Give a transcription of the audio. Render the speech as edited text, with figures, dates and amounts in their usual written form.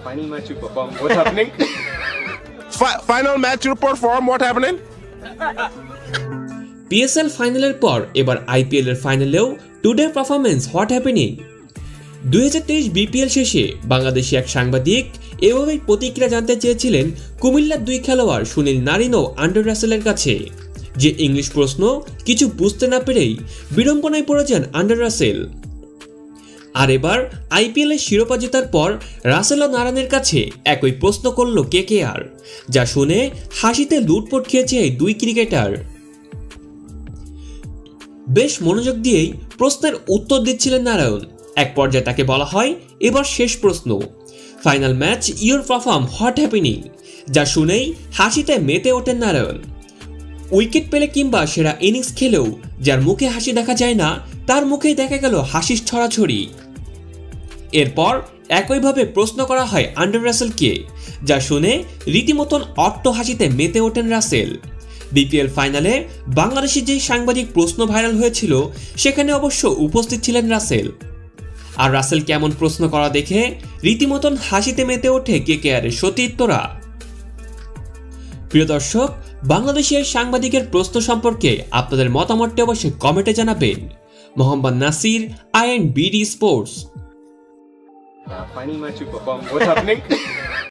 Final match you perform. What's happening? Final match you perform. What happening? PSL ফাইনালের পর এবার IPL এর ফাইনালেও today performance what happening. 2023 BPL শেষে বাংলাদেশি এক সাংবাদিক এভাবেই প্রতিক্রিয়া জানতে চেয়েছিলেন কুমিল্লার দুই খেলোয়াড় সুনীল নারিন ও আন্ডার রাসেলের কাছে, যে ইংলিশ প্রশ্ন কিছু বুঝতে না পেরেই বিড়ম্বনায় পড়ে যান আন্ডার রাসেল। আর এবার আইপিএলের শিরোপা জেতার পর রাসেল ও নারায়ণের কাছে একই প্রশ্ন করল কেকেআর, যা শুনে হাসিতে লুটপট খেয়েছে এই দুই ক্রিকেটার। বেশ মনোযোগ দিয়েই প্রশ্নের উত্তর দিচ্ছিলেন নারায়ণ। এক পর্যায়ে তাকে বলা হয়, এবার শেষ প্রশ্ন, final match your perform what happening, যা শুনেই হাসিতে মেতে ওঠেন নারায়ণ। উইকেট পেলে কিংবা সেরা ইনিংস খেলেও যার মুখে হাসি দেখা যায় না, তার মুখেই দেখা গেল হাসির ছড়াছড়ি। এরপর একইভাবে প্রশ্ন করা হয় আন্ডার রাসেলকে, যা শুনে রীতিমতন অট্ট হাসিতে মেতে ওঠেন রাসেল। বিপিএল ফাইনালে বাংলাদেশি যে সাংবাদিক প্রশ্ন ভাইরাল হয়েছিল, সেখানে অবশ্য উপস্থিত ছিলেন রাসেল। আর রাসেল কেমন প্রশ্ন করা দেখে রীতিমতন হাসিতে মেতে ওঠে কেকেআরের সতীর্থরা। প্রিয় দর্শক, বাংলাদেশি এই সাংবাদিকের প্রশ্ন সম্পর্কে আপনাদের মতামতটি অবশ্যই কমেন্টে জানাবেন। Mohammad Nasir, INBD sports. Final match you perform. What's happening?